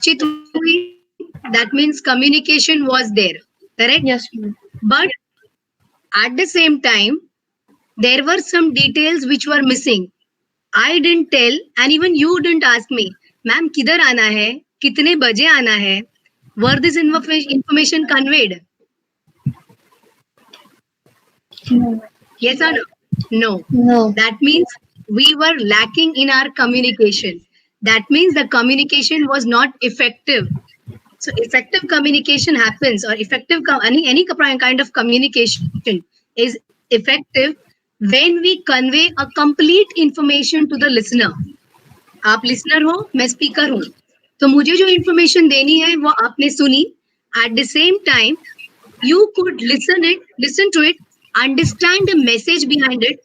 बातचीत हुई, that means communication was there, correct? Yes, ma'am. But at the same time, there were some details which were missing. I didn't tell, and even you didn't ask me, ma'am, किधर आना है, कितने बजे आना है? Were this information conveyed? No. Yes or no? No. No. That means we were lacking in our communication. That means the communication was not effective. So effective communication happens, or effective any kind of communication is effective when we convey a complete information to the listener. आप listener हो, मैं speaker हूँ, तो मुझे जो information देनी है वो आपने सुनी. At the same time you could listen to it, understand the message behind it,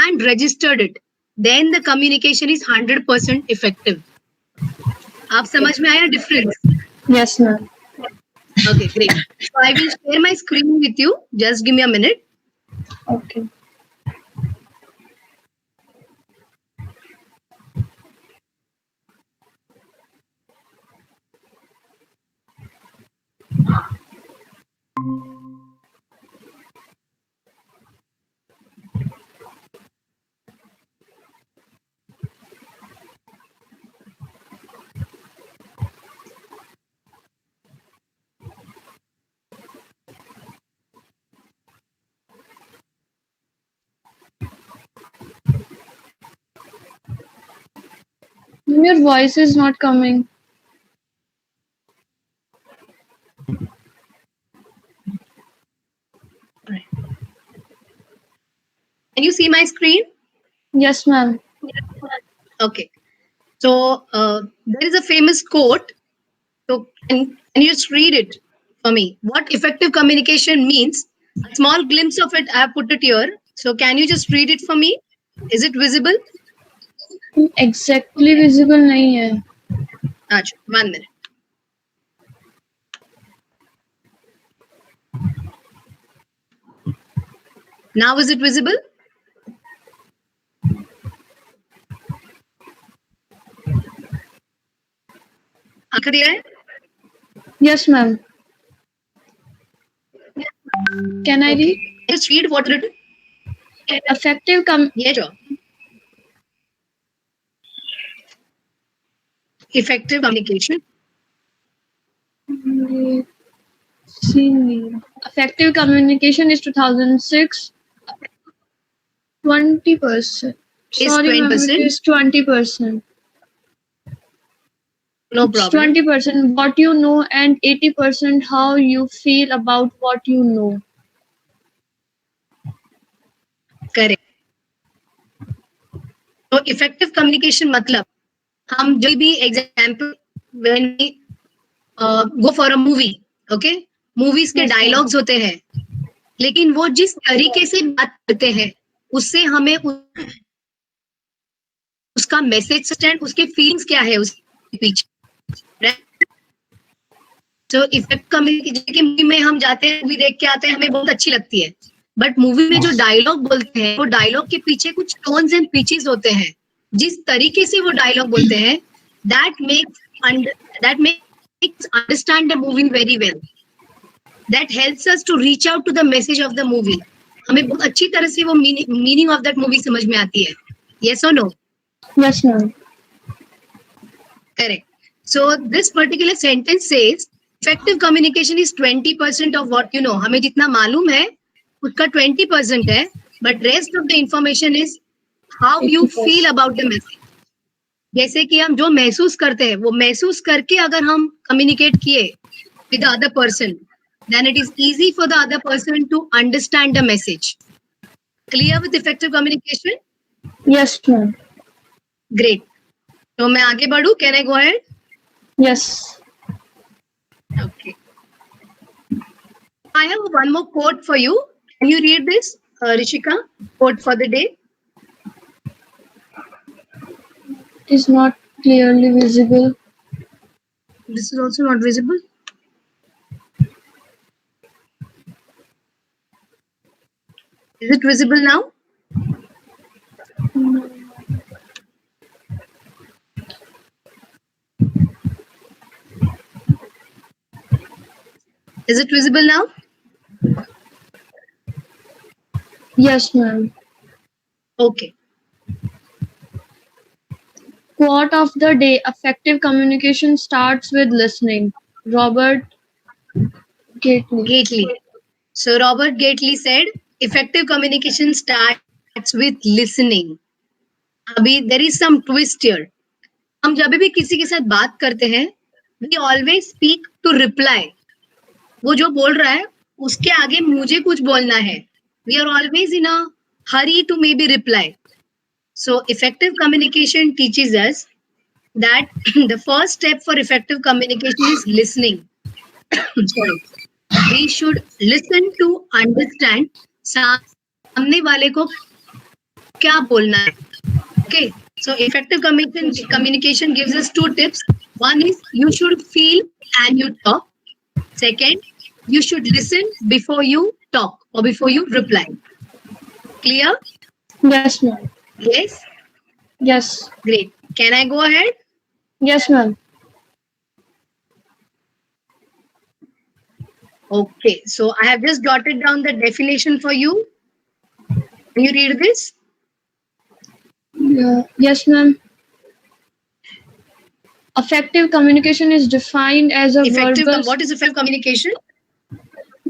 and registered it. Then the communication is 100% effective. आप समझ में आया difference? Yes, ma'am. Okay, great. So I will share my screen with you. Just give me a minute. Okay. Your voice is not coming. Can you see my screen? Yes, ma'am. Okay. So there is a famous quote. So can you just read it for me? What effective communication means? A small glimpse of it, I have put it here. So can you just read it for me? Is it visible? Exactly visible नहीं है. Achha, 1 minute. Now is it visible? आंखा दिया है? Yes, ma'am. Can I read? Just read what written. Effective ये जो effective communication. Effective communication is 2006. 20%. Is Sorry, ma'am, 20%. it is 20%. No It's problem. 20% what you know and 80% how you feel about what you know. Correct. So effective communication मतलब हम जो भी example when we go for a movie, okay? Movies के Yes, ma'am. dialogues होते हैं, लेकिन वो जिस तरीके से बात करते हैं उससे हमें उसका मैसेज स्टैंड, उसके फीलिंग्स क्या है उसके पीछे. तो इफेक्ट कम्युनिकेशन मूवी में हम जाते हैं, मूवी देख के आते हैं, हमें बहुत अच्छी लगती है, बट मूवी में जो डायलॉग बोलते हैं वो डायलॉग के पीछे कुछ टोन्स एंड पिचेस होते हैं. जिस तरीके से वो डायलॉग बोलते हैं that makes understand the movie very well. That helps us to reach out to the message of the movie. हमें बहुत अच्छी तरह से वो मीनिंग ऑफ दैट मूवी समझ में आती है. यस और no? Yes, ma'am. Correct. So this particular sentence says effective communication is 20% of what you know. हमें जितना मालूम है उसका 20% है, but rest of the information is how you feel about the message. जैसे कि हम जो महसूस करते हैं वो महसूस करके अगर हम communicate किए with the other person, then it is easy for the other person to understand the message. Clear with effective communication? Yes, ma'am. Great. तो मैं आगे बढ़ूं? Can I go ahead? Yes. Okay. I have one more quote for you. Can you read this, Rishika? Quote for the day. It is not clearly visible. This is also not visible. Is it visible now? Is it visible now? Yes, ma'am. Okay. Quote of the day: effective communication starts with listening. Robert Gately. Gately. So Robert Gately said, effective communication starts with listening. अभी there is some twist here. हम जब भी किसी के साथ बात करते हैं, we always speak to reply. वो जो बोल रहा है, उसके आगे मुझे कुछ बोलना है. We are always in a hurry to maybe reply. So effective communication teaches us that the first step for effective communication is listening. Sorry. We should listen to understand सामने वाले को क्या बोलना है. Okay. So effective communication gives us two tips. One is you should feel and you talk. Second, you should listen before you talk or before you reply. Clear? Yes, ma'am. Yes? Yes. Great. Can I go ahead? Yes, ma'am. Okay. So I have just jotted down the definition for you. Can you read this? Yes, ma'am. Effective communication is defined as a verbal. What is effective communication?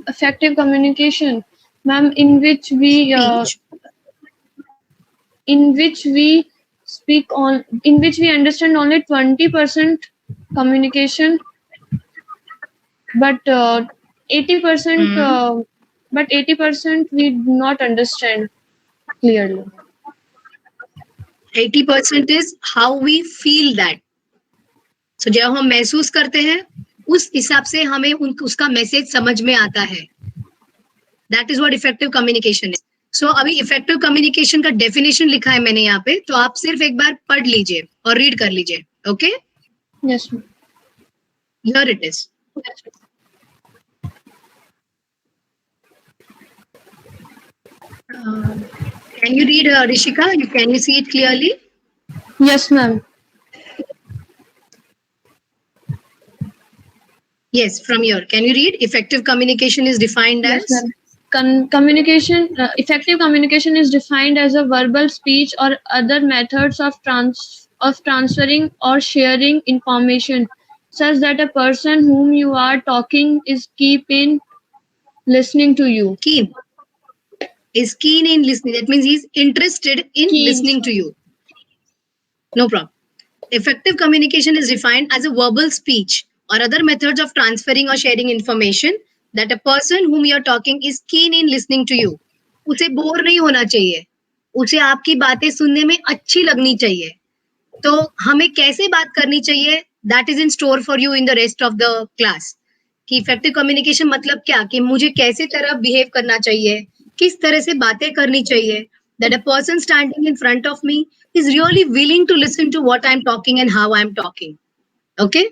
Effective communication, ma'am, in which we speak on, in which we understand only 20% communication, but 80% but 80% we do not understand clearly. 80% is how we feel that. So जब हम महसूस करते हैं, उस हिसाब से हमें उसका मैसेज समझ में आता है. That is what effective communication is. So अभी effective communication का definition लिखा है मैंने यहाँ पे, तो आप सिर्फ एक बार पढ़ लीजिए और read कर लीजिए. Okay? Yes, ma'am. Here it is. Can you read, Rishika? Can you see it clearly? Yes, ma'am. Yes, from here. Can you read? Effective communication is defined Yes, as? ma'am. Effective communication is defined as a verbal speech or other methods of transferring or sharing information, such that a person whom you are talking is keen in listening to you. Keen. Is keen in listening. That means he's interested in listening to you. No problem. Effective communication is defined as a verbal speech or other methods of transferring or sharing information that a person whom you're talking is keen in listening to you. उसे bore नहीं होना चाहिए, उसे आपकी बातें सुनने में अच्छी लगनी चाहिए. तो हमें कैसे बात करनी चाहिए, that is in store for you in the rest of the class. कि effective communication मतलब क्या, कि मुझे कैसे तरह behave करना चाहिए, किस तरह से बातें करनी चाहिए, that a person standing in front of me is really willing to listen to what I'm talking and how I'm talking. Okay?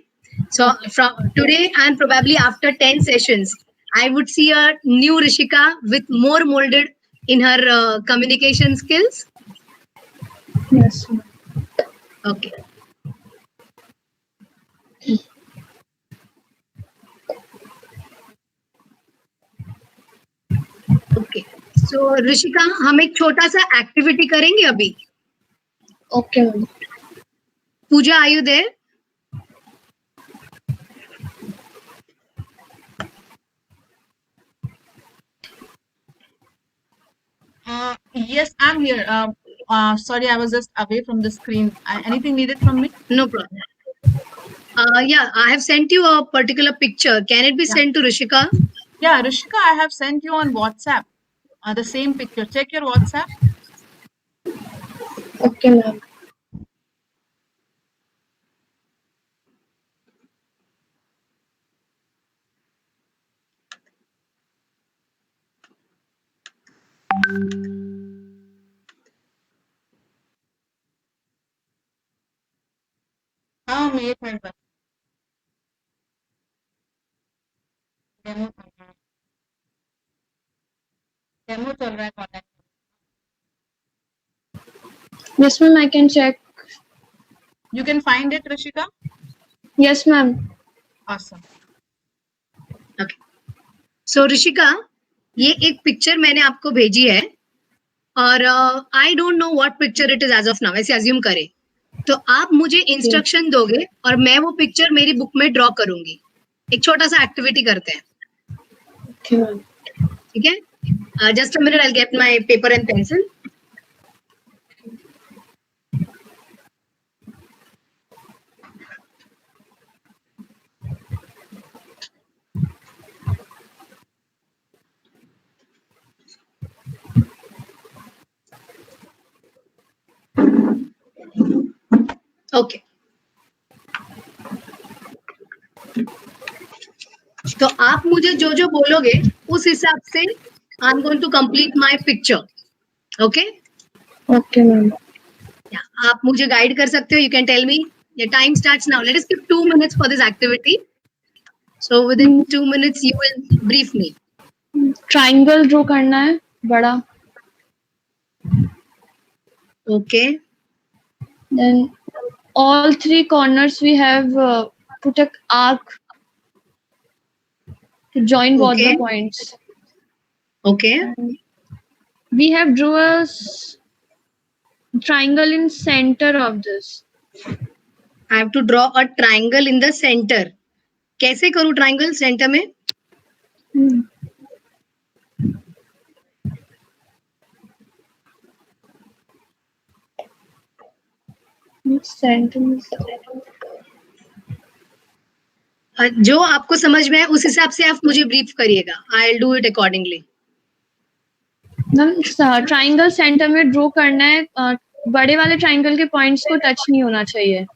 So from today and probably after 10 sessions, I would see a new Rishika with more molded in her communication skills. Yes. Okay. Okay. So Rishika, हम एक छोटा सा activity करेंगे अभी. Okay, ma'am. Pooja, are you there? Yes, I'm here. Sorry, I was just away from the screen. Anything needed from me? No problem. Yeah, I have sent you a particular picture. Can it be sent to Rishika? Yeah, Rishika, I have sent you on WhatsApp the same picture. Check your WhatsApp. Okay, ma'am. हाँ मैं एक minute बस demo चल रहा है contact. Yes, ma'am, I can check. You can find it, Rishika? Yes, ma'am. Awesome. Okay. So Rishika, ये एक picture मैंने आपको भेजी है और I don't know what picture it is as of now, ऐसे अज्यूम करें। तो आप मुझे इंस्ट्रक्शन दोगे और मैं वो पिक्चर मेरी बुक में ड्रॉ करूंगी। एक छोटा सा एक्टिविटी करते हैं, ठीक है? Just a minute, I will get my paper and pencil. Okay, तो आप मुझे जो जो बोलोगे उस हिसाब से I am going to complete my picture. Okay okay ma'am. आप मुझे गाइड कर सकते हो, you can tell me. Your time starts now. Let us give 2 minutes for this activity, so within 2 minutes you will brief me. Triangle draw करना है बड़ा। Okay, Then all three corners we have put a arc to join both Okay. the points. Okay, We have drew a triangle in center of this. I have to draw a triangle in the centre. कैसे करूं triangle centre में? Center. जो आपको समझ में है उस हिसाब से आप मुझे ब्रीफ करिएगा। I will do it accordingly. Triangle centre में ड्रॉ करना है। बड़े वाले ट्राइंगल के पॉइंट्स को टच नहीं होना चाहिए।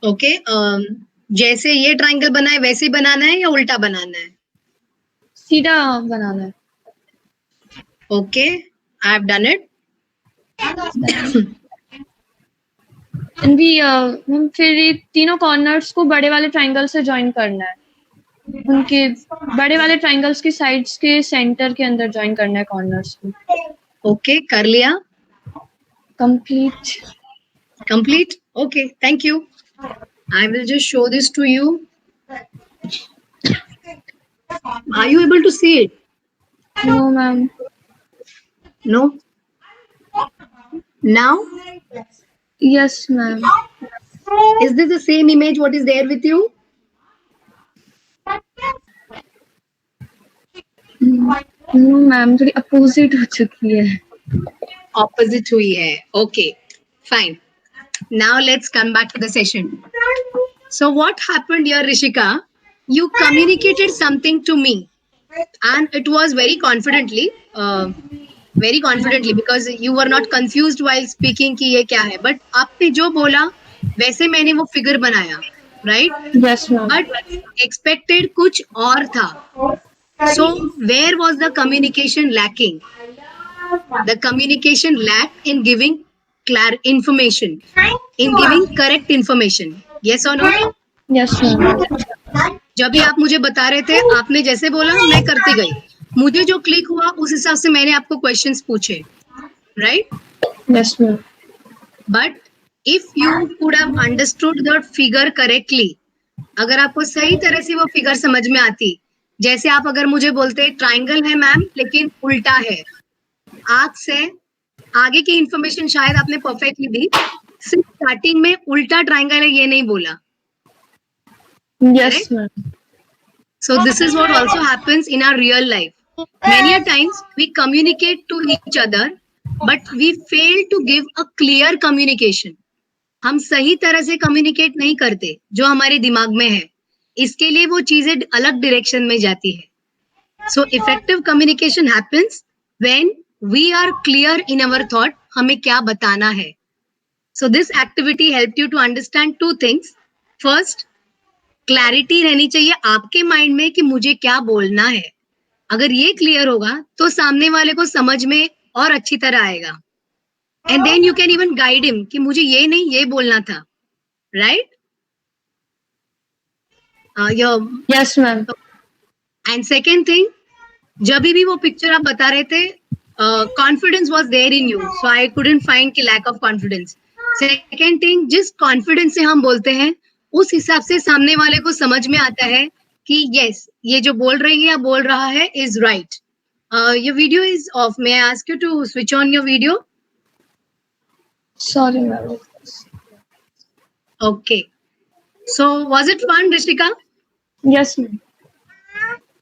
ओके, जैसे ये ट्रायंगल बना है वैसे ही बनाना है या उल्टा बनाना है? सीधा बनाना है। Okay, I have done it. And हम फिर ये तीनों कॉर्नर्स को बड़े वाले ट्राइंगल से ज्वाइन करना है। उनके बड़े वाले ट्राइंगल्स की साइड्स के सेंटर के अंदर ज्वाइन करना है कॉर्नर्स को। ओके, कर लिया। Complete. Complete. Okay, thank you. I will just show this to you. Are you able to see it? No ma'am. No? Now? Yes, ma'am. Is this the same image what is there with you? No, ma'am. थोड़ी opposite हो चुकी है। Opposite हुई है। Okay, fine. Now let's come back to the session. So what happened here, Rishika? You communicated something to me, and it was very confidently because you were not confused while speaking कि ये क्या है, but आपने जो बोला वैसे मैंने वो फिगर बनाया, right? Yes, ma'am. But expected कुछ और था. So where was the communication lacking? The communication lacked in giving information, in giving correct information. Yes or no? Yes, ma'am. जब भी आप मुझे बता रहे थे, आपने जैसे बोला मैं करती गई। मुझे जो क्लिक हुआ उस हिसाब से मैंने आपको क्वेश्चंस पूछे, right? Yes, ma'am. But if you could have understood that figure correctly, अगर आपको सही तरह से वो फिगर समझ में आती, जैसे आप अगर मुझे बोलते ट्राइंगल है मैम लेकिन उल्टा है, आग से आगे की इंफॉर्मेशन शायद आपने परफेक्टली दी, सिर्फ स्टार्टिंग में उल्टा ट्राइंगल है ये नहीं बोला। Yes, ma'am. So this is what also happens in our real life. Many a times we communicate to each other, but we fail to give a clear communication. हम सही तरह से communicate नहीं करते जो हमारे दिमाग में है, इसके लिए वो चीजें अलग direction में जाती है. So effective communication happens when we are clear in our thought, हमें क्या बताना है. So this activity helped you to understand two things. First, clarity रहनी चाहिए आपके माइंड में कि मुझे क्या बोलना है। अगर ये क्लियर होगा तो सामने वाले को समझ में और अच्छी तरह आएगा। And then you can even guide him कि मुझे ये नहीं ये बोलना था, right? Yes, ma'am. And second thing, जब भी वो पिक्चर आप बता रहे थे, confidence was there in you, so I couldn't find कि lack of confidence. Second thing, जिस कॉन्फिडेंस से हम बोलते हैं उस हिसाब से सामने वाले को समझ में आता है कि यस ये जो बोल रही है या बोल रहा है is right. Your video is off. May I ask you to switch on your video? Sorry, ma'am. Okay. So was it fun, Rishika? Yes, ma'am.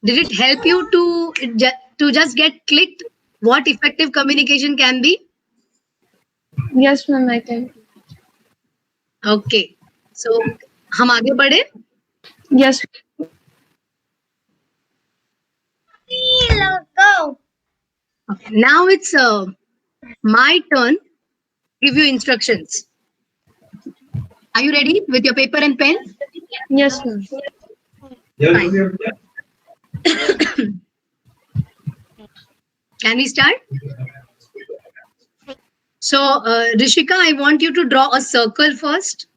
Did it help you to just get clicked what effective communication can be? Yes, ma'am, I can. Okay. So हम आगे बढ़े. Yes. Okay. Now it's my turn. Give you instructions. Are you ready with your paper and pen? Yes, ma'am. Fine. Can we start? So, Rishika, I want you to draw a circle first.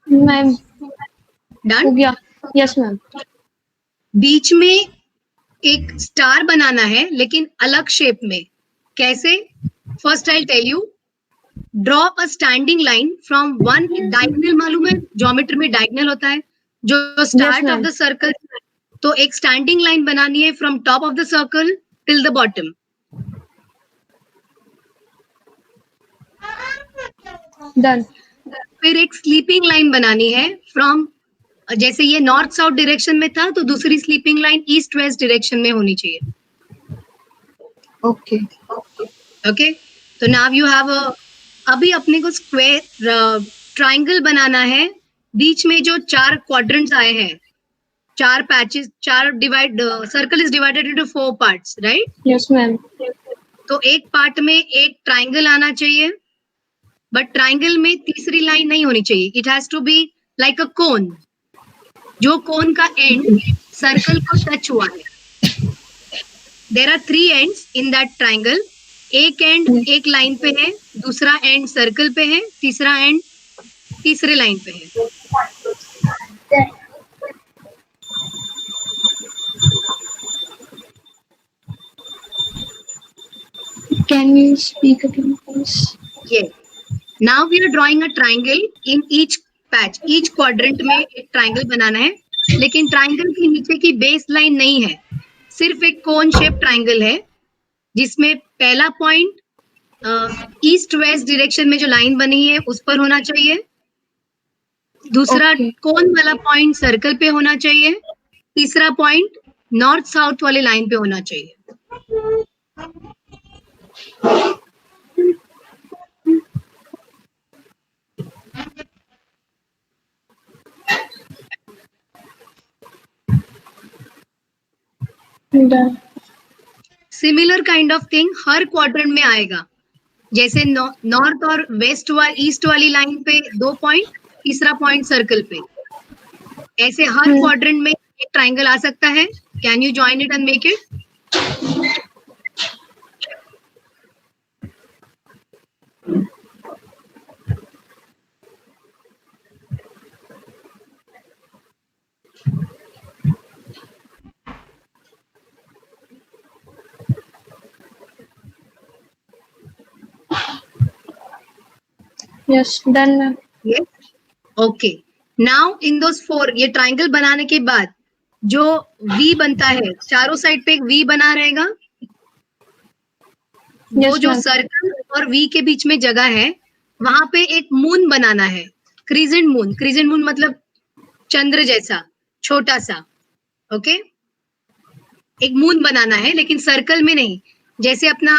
Ma'am. Done? हो गया. Yes, ma'am. बीच में एक star बनाना है लेकिन अलग shape में. कैसे? First I tell you. Draw a standing line from one diagonal. मालूम है ज्योमेट्री में डायगोनल होता है जो start of ma'am. The circle. तो एक स्टैंडिंग लाइन बनानी है from top of the circle till the bottom. Done. फिर एक स्लीपिंग लाइन बनानी है फ्रॉम, जैसे ये नॉर्थ साउथ डायरेक्शन में था तो दूसरी sleeping line east west direction में होनी चाहिए. Okay. ओके. तो नाउ यू हैव अभी अपने को स्क्वायर ट्राइंगल बनाना है. बीच में जो 4 क्वाड्रेंट्स आए हैं, 4 patches, 4 divide, circle is divided into 4 parts, right? Yes, ma'am. तो एक पार्ट में एक ट्राइंगल आना चाहिए, बट ट्राइंगल में तीसरी लाइन नहीं होनी चाहिए. It has to be like a cone, जो कोन का एंड सर्कल को टच हुआ है. There are 3 ends in that triangle. एक एंड एक लाइन पे है, दूसरा एंड सर्कल पे है, तीसरा एंड तीसरे लाइन पे है. Can you speak again, please? Yes. Now we are drawing a triangle in each patch. Each quadrant में एक ट्राइंगल बनाना है, लेकिन ट्राइंगल के नीचे की बेस लाइन नहीं है, सिर्फ एक कोन शेप ट्राइंगल है जिसमें पहला पॉइंट ईस्ट वेस्ट डायरेक्शन में जो लाइन बनी है उस पर होना चाहिए. दूसरा Okay. कोन वाला पॉइंट सर्कल पे होना चाहिए. तीसरा पॉइंट नॉर्थ साउथ वाले लाइन पे होना चाहिए. Done. Similar kind of thing her quadrant में आएगा. जैसे नॉर्थ और वेस्ट ईस्ट वाली लाइन पे 2 पॉइंट, तीसरा पॉइंट सर्कल पे. ऐसे हर क्वाड्रेंट में एक ट्राइंगल आ सकता है. Can you join it and make it? Yes, done, ma'am. Yes. Okay. Now in those 4, ये ट्राइंगल बनाने के बाद जो V बनता है, चारों साइड पे एक V बना रहेगा. वो Yes, जो ma'am. सर्कल और V के बीच में जगह है, वहां पे एक मून बनाना है. क्रीजेंट मून. क्रीजेंट मून मतलब चंद्र जैसा छोटा सा. ओके. एक मून बनाना है लेकिन सर्कल में नहीं. जैसे अपना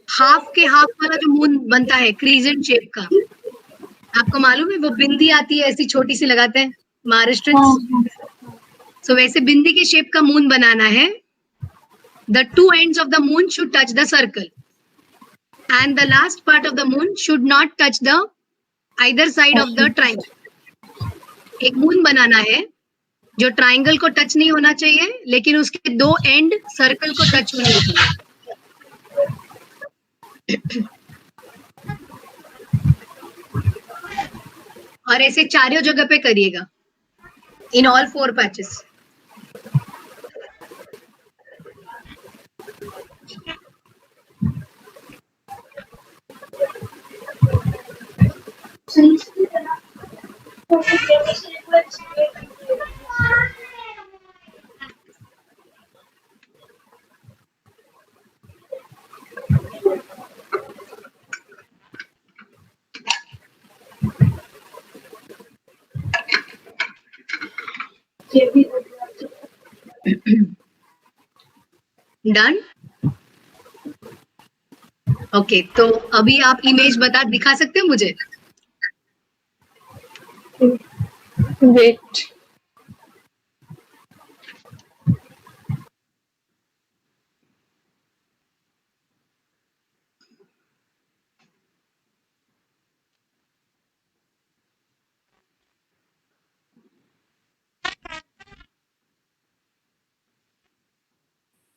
हाफ के हाफ वाला जो मून बनता है क्रीजेंट शेप का, आपको मालूम है वो बिंदी आती है ऐसी छोटी सी लगाते हैं महाराष्ट्र. सो वैसे बिंदी के शेप का मून बनाना है. The 2 ends of the moon should touch the circle and the last part of the moon should not touch the either side of the triangle. एक मून बनाना है जो ट्राइंगल को टच नहीं होना चाहिए लेकिन उसके 2 एंड सर्कल को टच होने चाहिए. और ऐसे चारों जगह पे करिएगा in all 4 patches. Done? Okay, तो अभी आप इमेज दिखा सकते हो मुझे? Wait.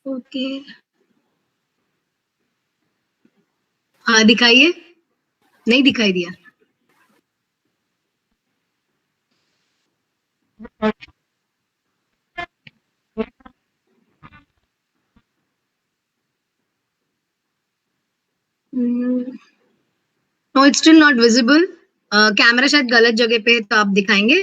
ओके, हाँ दिखाइए। नहीं दिखाई दिया। No, it's still not visible. Camera शायद गलत जगह पे है, तो आप दिखाएंगे?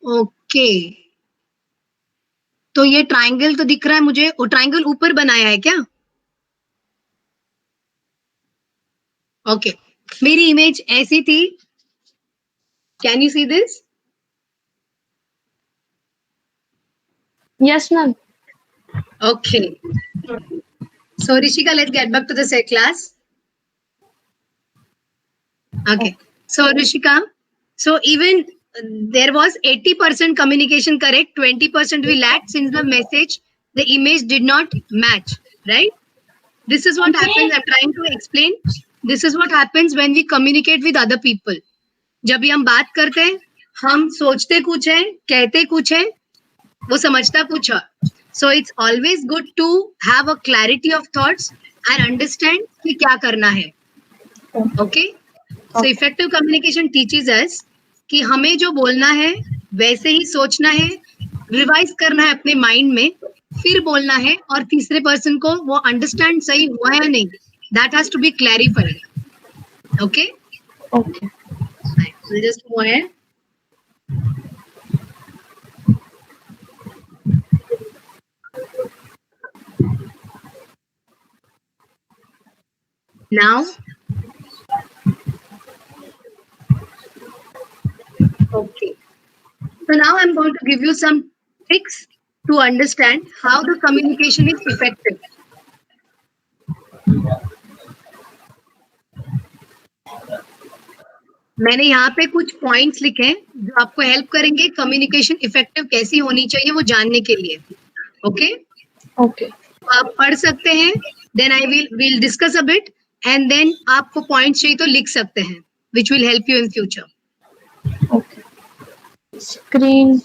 ओके, तो ये ट्रायंगल तो दिख रहा है मुझे। वो ट्रायंगल ऊपर बनाया है क्या? ओके, मेरी इमेज ऐसी थी। Can you see this? Yes, ma'am. Okay. So Rishika, let's get back to the set class. Okay. So Rishika, so even there was 80% communication correct, 20% we lacked since the message, the image did not match, right? This is what happens. I'm trying to explain. This is what happens when we communicate with other people. जब भी हम बात करते हैं, हम सोचते कुछ है, कहते कुछ है, वो समझता कुछ है. So it's always good to have a clarity of thoughts and understand कि क्या करना है. Okay? So effective communication teaches us कि हमें जो बोलना है वैसे ही सोचना है, रिवाइज करना है अपने माइंड में, फिर बोलना है और तीसरे पर्सन को वो अंडरस्टैंड सही हुआ या नहीं, that has to be clarified. Okay? Okay. We'll just move ahead. Now, okay. So now I'm going to give you some tricks to understand how the communication is effective. मैंने यहाँ पे कुछ पॉइंट्स लिखे हैं जो आपको हेल्प करेंगे communication effective कैसी होनी चाहिए वो जानने के लिए. ओके? Okay. आप पढ़ सकते हैं, then I will discuss a bit and then आपको पॉइंट्स चाहिए तो लिख सकते हैं, which will help you in future. Okay. Screen.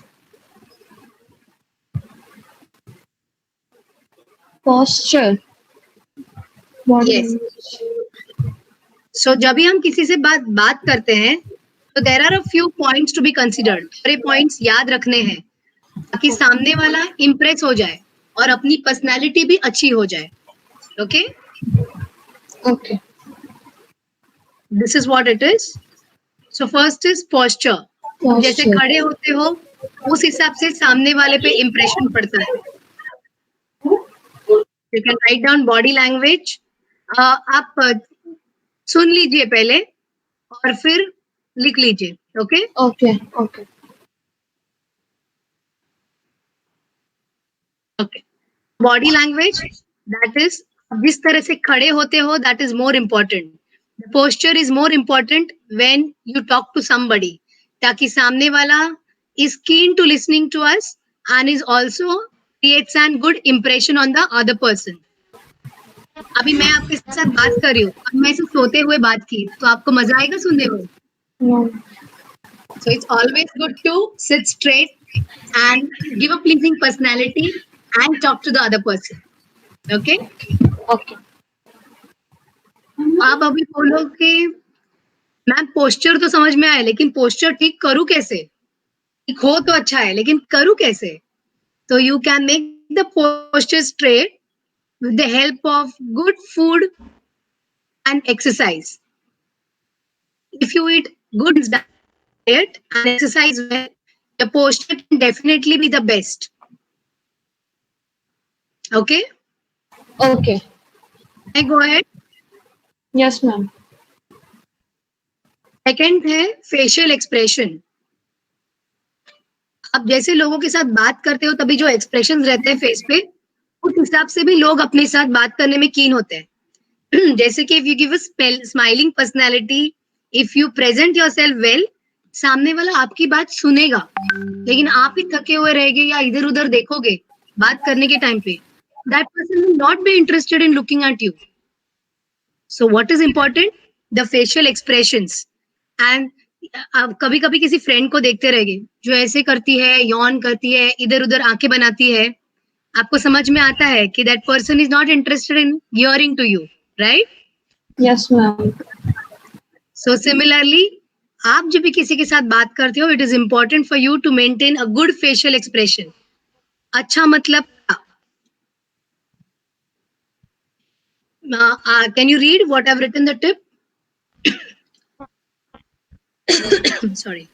Posture. Body Yes. language. So जब भी हम किसी से बात करते हैं तो there are a few points to be considered. सारे पॉइंट्स याद रखने हैं ताकि सामने वाला इम्प्रेस हो जाए और अपनी पर्सनालिटी भी अच्छी हो जाए. Okay? Okay. This is what it is. So first is posture. जैसे Posture. खड़े होते हो उस हिसाब से सामने वाले पे इम्प्रेशन पड़ता है. You can write down body language. आप सुन लीजिए पहले और फिर लिख लीजिए. Okay? Okay. Okay. Okay. Body language, that is जिस तरह से खड़े होते हो, that is more important. Posture is more important when you talk to somebody, ताकि सामने वाला is keen to listening to us and is also creates an good impression on the other person. अभी मैं आपके साथ बात कर रही हूँ, अब मैं से सोते हुए बात की तो आपको मजा आएगा सुनने में. No. So it's always good to sit straight and give a pleasing personality and talk to the other person. Okay? Okay. आप अभी बोलो कि मैम पोस्चर तो समझ में आया, लेकिन पोस्चर ठीक करूँ कैसे? हो तो अच्छा है, लेकिन करूँ कैसे? तो you can make the posture straight with the help of good food and exercise. If you eat good diet and exercise well, your posture can definitely be the best. Okay? Okay. I go ahead. Yes, ma'am. Second है facial expression. आप जैसे लोगों के साथ बात करते हो तभी जो एक्सप्रेशन रहते हैं फेस पे, उस हिसाब से भी लोग अपने साथ बात करने में कीन होते हैं. जैसे कि if you give a smiling personality, if you present yourself well, सामने वाला आपकी बात सुनेगा. लेकिन आप ही थके हुए रहेंगे या इधर उधर देखोगे बात करने के टाइम पे, that person will not be interested in looking at you. So what is important? The facial expressions. And आप कभी कभी किसी फ्रेंड को देखते रहेंगे जो ऐसे करती है, यौन करती है, इधर उधर आंखें बनाती है, आपको समझ में आता है कि that person is not interested in hearing to you, right? Yes, ma'am. So similarly, आप जब भी किसी के साथ बात करते हो, it is important for you to maintain a good facial expression. अच्छा मतलब can you read what I have written the tip? Sorry.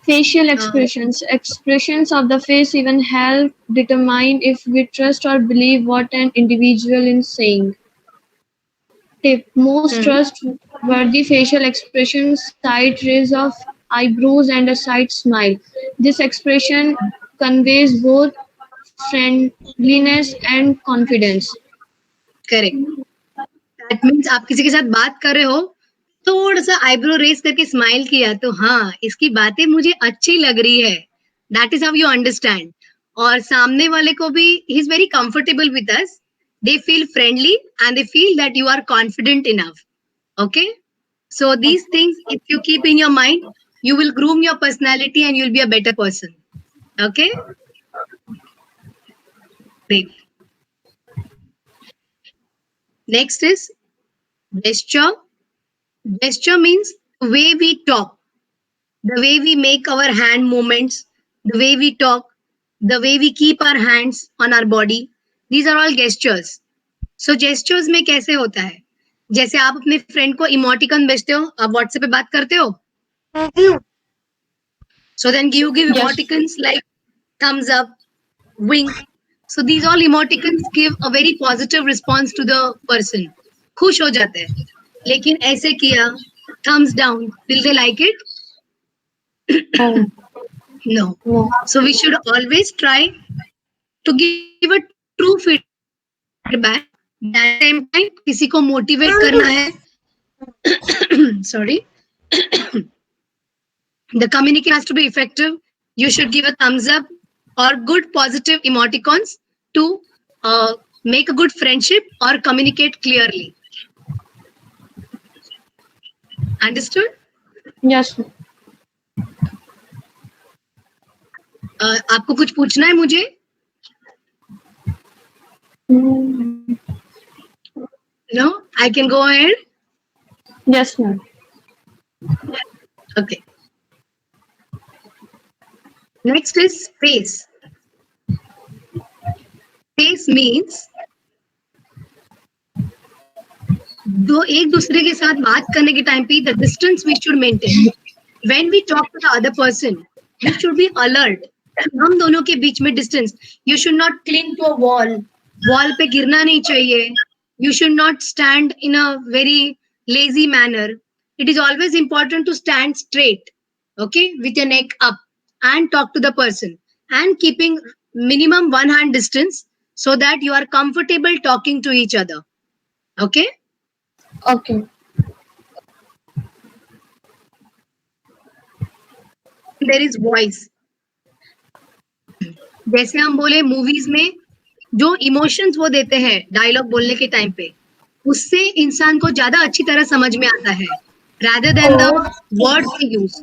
Facial expressions. Expressions of the face even help determine if we trust or believe what an individual is saying. Tip. Most trustworthy facial expressions cite raise of eyebrows and a side smile. This expression conveys both friendliness and confidence. Correct. That means आप किसी के साथ बात कर रहे हो, थोड़ा सा आईब्रो रेस करके स्माइल किया तो हाँ, इसकी बातें मुझे अच्छी लग रही है. That is how you understand. और सामने वाले को भी ही is very comfortable with us. They feel friendly and they feel that you are confident enough. Okay? So these things if you keep in your mind, you will groom your personality and you'll be a better person. Okay? Great. Next is gesture. Gesture means the way we talk, the way we make our hand movements, the way we talk, the way we keep our hands on our body. These are all gestures. So gestures में कैसे होता है? जैसे आप अपने friend को emoticon भेजते हो, आप व्हाट्सएप पे बात करते हो. So then you give Yes. emoticons like thumbs up, wink. So these all emoticons give a very positive response to the person. खुश हो जाते हैं. लेकिन ऐसे किया, thumbs down, will they like it? Oh, No. no. So we should always try to give a true feedback. At the same time, किसी को motivate करना है. Sorry. The communication has to be effective. You should give a thumbs up or good positive emoticons to make a good friendship or communicate clearly. Understood? Yes. आपको कुछ पूछना है मुझे? Mm, No? I can go ahead? Yes, ma'am. Okay. Next is space. Space means दो एक दूसरे के साथ बात करने के टाइम पे the distance we should maintain. When we talk to the other person, we should be alert. हम दोनों के बीच में distance. You should not cling to a wall. Wall पे गिरना नहीं चाहिए. You should not stand in a very lazy manner. It is always important to stand straight, okay, with your neck up and talk to the person and keeping minimum 1 hand distance so that you are comfortable talking to each other. Okay? Okay. There is voice. जैसे हम बोले movies में जो emotions वो देते हैं dialogue बोलने के टाइम पे, उससे इंसान को ज्यादा अच्छी तरह समझ में आता है rather than the words we use.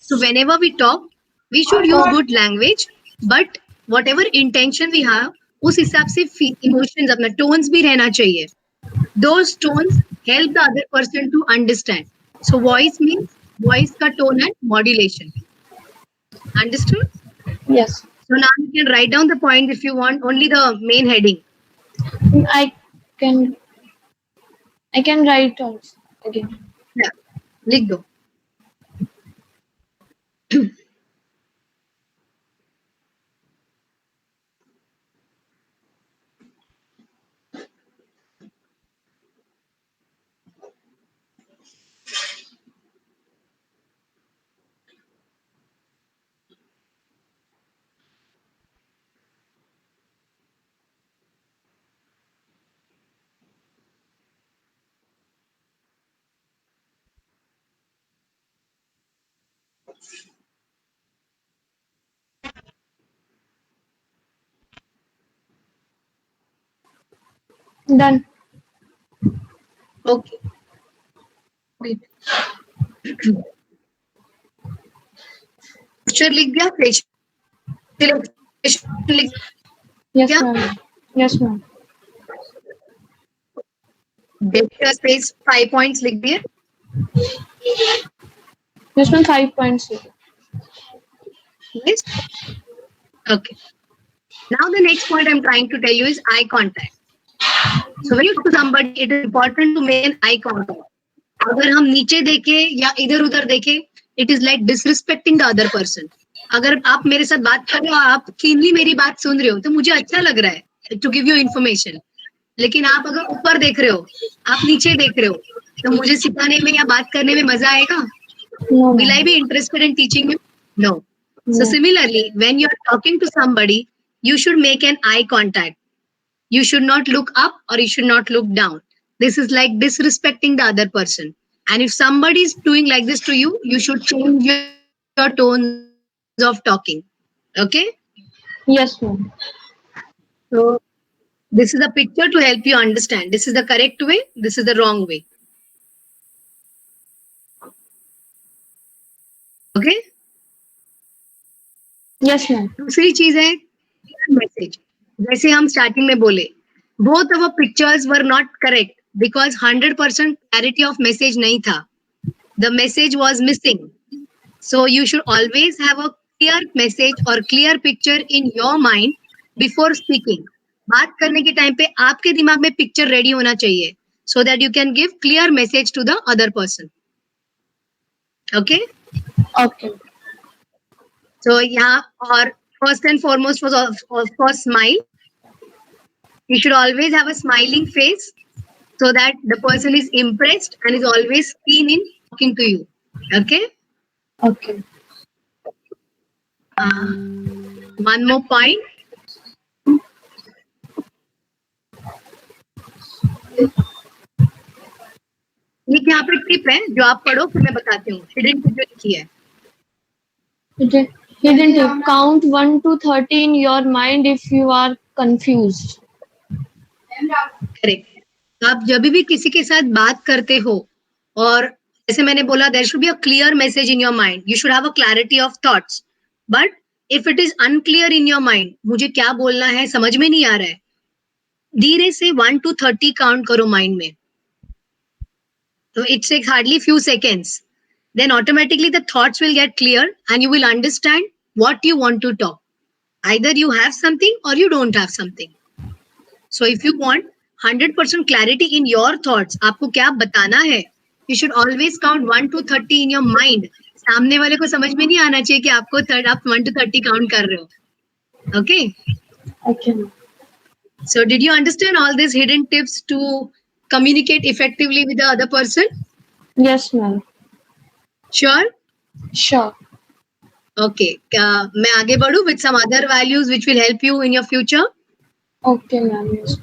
So whenever we talk, we should use good language, but whatever intention we have, उस हिसाब से इमोशंस अपना टोन्स भी रहना चाहिए. Those tones help the other person to understand. So voice means voice का tone and modulation. Understood? Yes. So now you can write down the point if you want, only the main heading. I can write also again. Yeah, लिख दो. Done. Okay. Wait. Posture लिख दिया, facial expression लिख Yes, दिया, ma'am. Yes, ma'am. data space 5 points लिख दिए. Yes, ma'am. 5 points. Yes. Okay. Now the next point I'm trying to tell you is eye contact. So when you talk to somebody, it is important to make an eye contact. अगर हम नीचे देखें या इधर उधर देखें, it is like disrespecting the other person. अगर आप मेरे साथ बात कर रहे हो, आप कीनली मेरी बात सुन रहे हो, तो मुझे अच्छा लग रहा है to give you information. लेकिन आप अगर ऊपर देख रहे हो, आप नीचे देख रहे हो, तो मुझे सिखाने में या बात करने में मजा आएगा? No, Will I ma'am. be interested in teaching you? No. So No. similarly, when you're talking to somebody, you should make an eye contact. You should not look up or you should not look down. This is like disrespecting the other person. And if somebody is doing like this to you, you should change your tones of talking. Okay? Yes, ma'am. So this is a picture to help you understand. This is the correct way, this is the wrong way. Okay? Yes, ma'am. दूसरी चीज है message. जैसे हम starting में बोले, both our pictures were not correct because 100% clarity of message नहीं था. The message was missing. So you should always have a clear message or clear picture in your mind before speaking. बात करने के time पे आपके दिमाग में picture ready होना चाहिए so that you can give clear message to the other person. Okay? Okay. So यहाँ और first and foremost was of course smile. You should always have a smiling face so that the person is impressed and is always keen in talking to you. Okay? Okay. One more point. एक यहाँ पे tip है जो आप पढ़ो फिर मैं बताती हूँ. हिडन टिप जो लिखी है. Hidden tip. Count 1 to 30 in your mind if you are confused. Correct. आप जब भी किसी के साथ बात करते हो और जैसे मैंने बोला there should be a clear message in your mind. You should have a clarity of thoughts. But if it is unclear in your mind, मुझे क्या बोलना है समझ में नहीं आ रहा है, धीरे से 1 to 30 काउंट करो माइंड में. So it takes hardly few seconds. Then automatically the thoughts will get clear and you will understand what you want to talk. Either you have something or you don't have something. So if you want 100% clarity in your thoughts, आपको क्या बताना है, you should always count 1 to 30 in your mind. सामने वाले को समझ में नहीं आना चाहिए कि आपको आप 1 to 30 काउंट कर रहे हो. Okay? Okay. So did you understand all these hidden tips to communicate effectively with the other person? Yes, ma'am. Sure? Sure. Okay. मैं आगे बढ़ूं with some other values which will help you in your future. Okay, ma'am. Yes.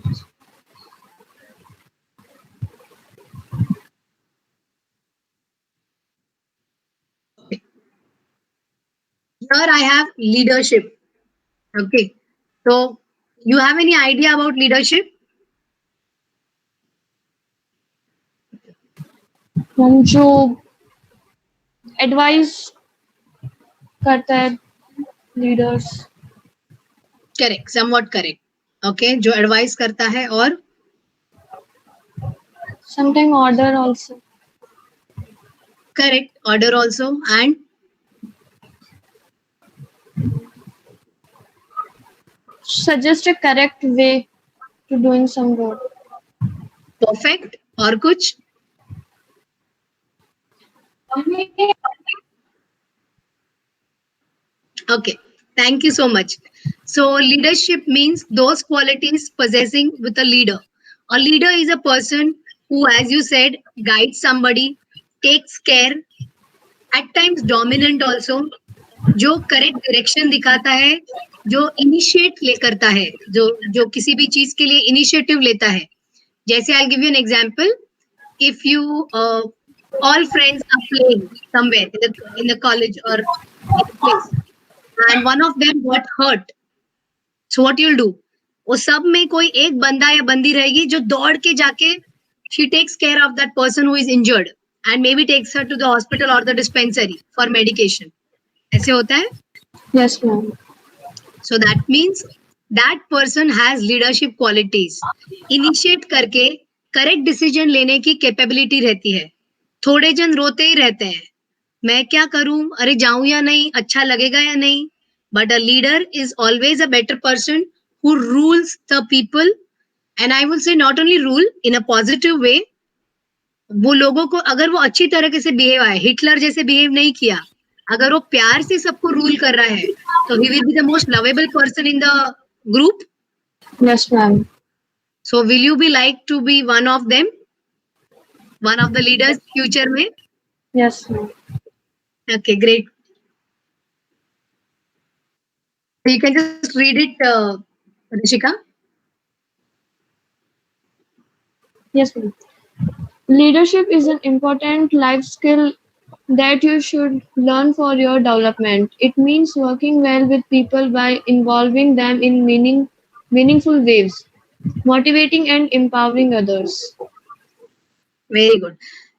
Here I have leadership. Okay. So you have any idea about leadership? हम जो advice करता है leaders. Correct. Somewhat correct. Okay. जो advice करता है और sometime order also. correct. Order also and suggest a correct way to doing some work. Perfect. और कुछ? Okay. Thank you so much. So leadership means those qualities possessing with a leader. A leader is a person who, as you said, guides somebody, takes care, at times dominant also, जो correct direction दिखाता है, जो initiate करता है, जो जो किसी भी चीज के लिए इनिशिएटिव लेता है. जैसे I give you an example. If you all friends are playing somewhere in the college or in a place, and one of them got hurt, so what you'll do? वो सब में कोई एक बंदा या बंदी रहेगी जो दौड़ के जाके she takes care of that person who is injured and maybe takes her to the hospital or the dispensary for medication. ऐसे होता है? Yes, ma'am. So that means that person has leadership qualities. Initiate करके correct decision लेने की capability रहती है. थोड़े जन रोते ही रहते हैं, मैं क्या करूं, अरे जाऊं या नहीं, अच्छा लगेगा या नहीं. But a leader is always a better person who rules the people, and I will say not only rule in a positive way. वो लोगों को अगर वो अच्छी तरीके से बिहेव आए, हिटलर जैसे बिहेव नहीं किया, अगर वो प्यार से सबको रूल कर रहा है, तो he will be the most lovable person in the group. Yes, ma'am. So will you be like to be one of them, one of the leaders future में? Yes, ma'am. Okay, great. You can just read it, Rishika. Yes, ma'am. Leadership is an important life skill that you should learn for your development. It means working well with people by involving them in meaningful ways, motivating and empowering others. Very good.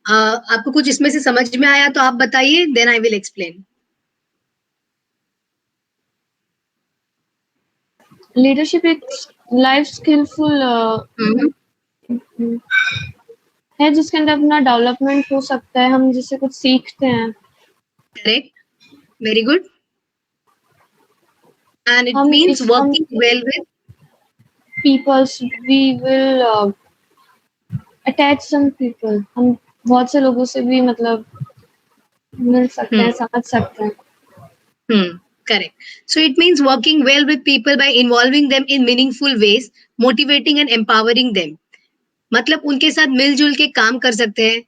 आपको कुछ इसमें से समझ में आया तो आप बताइए, then I will explain. Leadership is life skillful है जिसके अंदर अपना डेवलपमेंट हो सकता है, हम जिससे कुछ सीखते हैं. Correct. Very good. And it हम means इस working well with peoples, we will attach some people. हम बहुत से लोगों से भी मतलब मिल सकते हैं, समझ सकते हैं. Correct. So it means working well with people by involving them in meaningful ways, motivating and empowering them. मतलब उनके साथ मिलजुल के काम कर सकते हैं,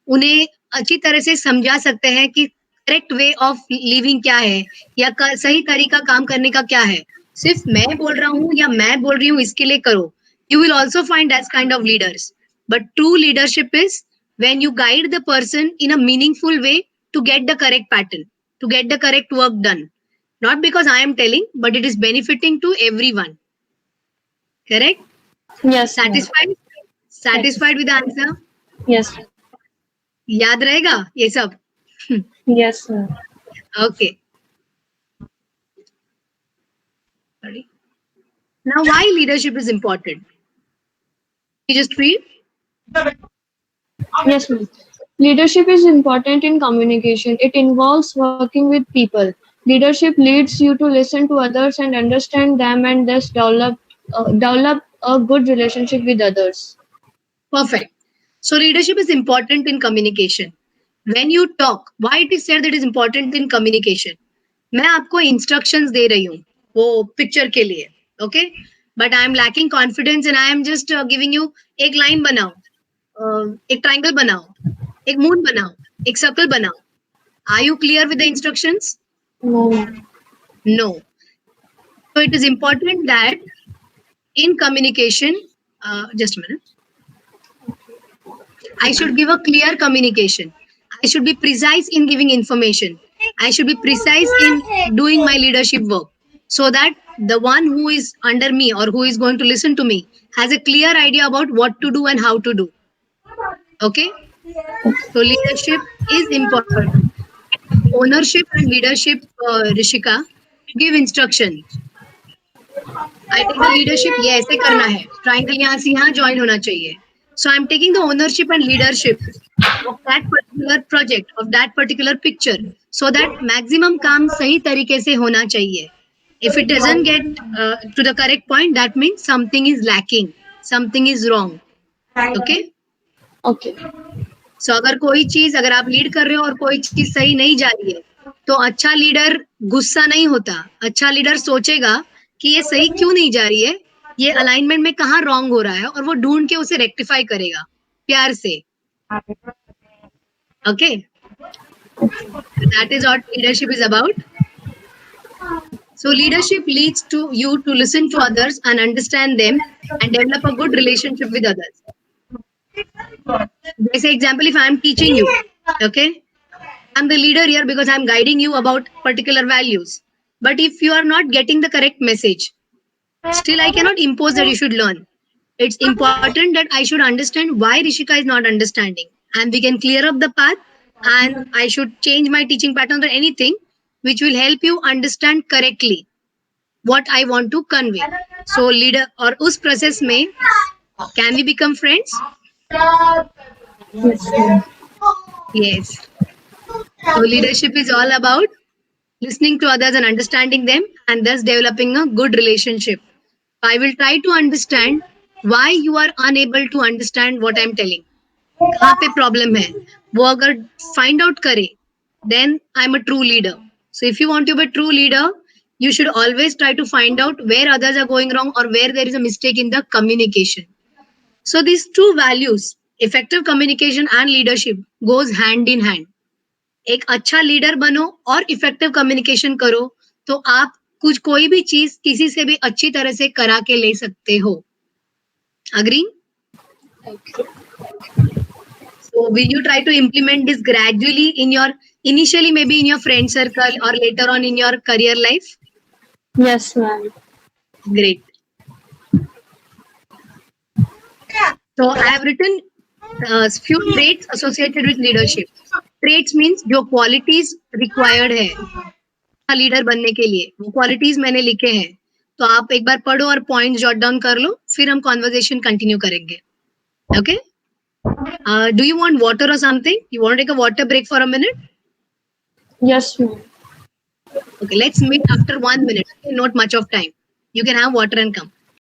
उन्हें अच्छी तरह से समझा सकते हैं कि करेक्ट वे ऑफ लिविंग क्या है, या सही तरीका काम करने का क्या है. सिर्फ मैं बोल रहा हूँ या मैं बोल रही हूँ इसके लिए करो. You will also find that kind of leaders. But true leadership is when you guide the person in a meaningful way to get the correct pattern, to get the correct work done. Not because I am telling, but it is benefiting to everyone. Correct? Yes. Satisfied? Satisfied with the answer? Yes. याद रहेगा ये सब? Yes, sir. Okay. Sorry. Now, why leadership is important? You just read. Yes, ma'am. Leadership is important in communication. It involves working with people. Leadership leads you to listen to others and understand them, and thus develop a good relationship with others. Perfect. So leadership is important in communication. When you talk, why it is said that it is important in communication? मैं आपको instructions दे रही हूँ वो picture के लिए, okay? But I am lacking confidence and I am just giving you एक line बनाओ, एक triangle बनाओ, एक moon बनाओ, एक circle बनाओ. Are you clear with the instructions? No. No. So it is important that in communication, just a minute. I should give a clear communication. I should be precise in giving information. I should be precise in doing my leadership work so that the one who is under me or who is going to listen to me has a clear idea about what to do and how to do. Okay? So leadership is important. Ownership and leadership, Rishika, give instruction. I take the leadership, ये ऐसे करना है. Triangle यहाँ से यहाँ join होना चाहिए. So I'm taking the ownership and leadership of that particular project, of that particular picture, so that maximum काम सही तरीके से होना चाहिए. If it doesn't get to the correct point, that means something is lacking, something is wrong. Okay? Okay. So अगर कोई चीज अगर आप लीड कर रहे हो और कोई चीज सही नहीं जा रही है, तो अच्छा लीडर गुस्सा नहीं होता. अच्छा लीडर सोचेगा कि ये सही क्यों नहीं जा रही है, ये अलाइनमेंट में कहाँ रॉन्ग हो रहा है, और वो ढूंढ के उसे रेक्टिफाई करेगा प्यार से. Okay, that is what leadership is about. So leadership leads to you to listen to others and understand them and develop a good relationship with others. Say example, if I am teaching you, okay, I'm the leader here because I'm guiding you about particular values. But if you are not getting the correct message, still I cannot impose that you should learn. It's important that I should understand why Rishika is not understanding, and we can clear up the path, and I should change my teaching pattern or anything which will help you understand correctly what I want to convey. So leader or us process में can we become friends? Yes. So leadership is all about listening to others and understanding them, and thus developing a good relationship. I will try to understand why you are unable to understand what I'm telling. कहाँ पे problem है, वो अगर find out करे, then I'm a true leader. So if you want to be a true leader, you should always try to find out where others are going wrong or where there is a mistake in the communication. So these two values, effective communication and leadership, goes hand in hand. एक अच्छा leader बनो और effective communication करो, तो आप कुछ कोई भी चीज किसी से भी अच्छी तरह से करा के ले सकते हो. Agree? So will you try to implement this gradually in your, initially maybe in your friend circle or later on in your career life? Yes, ma'am. Great. So I have written few traits associated with leadership. Traits means जो qualities required है leader बनने के लिए, वो qualities मैंने लिखे हैं. तो आप एक बार पढ़ो और पॉइंट जॉट डाउन कर लो, फिर हम कॉन्वर्सेशन कंटिन्यू करेंगे. Okay, do you want water or something? You want take a water break for a minute? Yes, ma'am. Okay, let's meet after 1 minute. Not much of time. You can have water and come.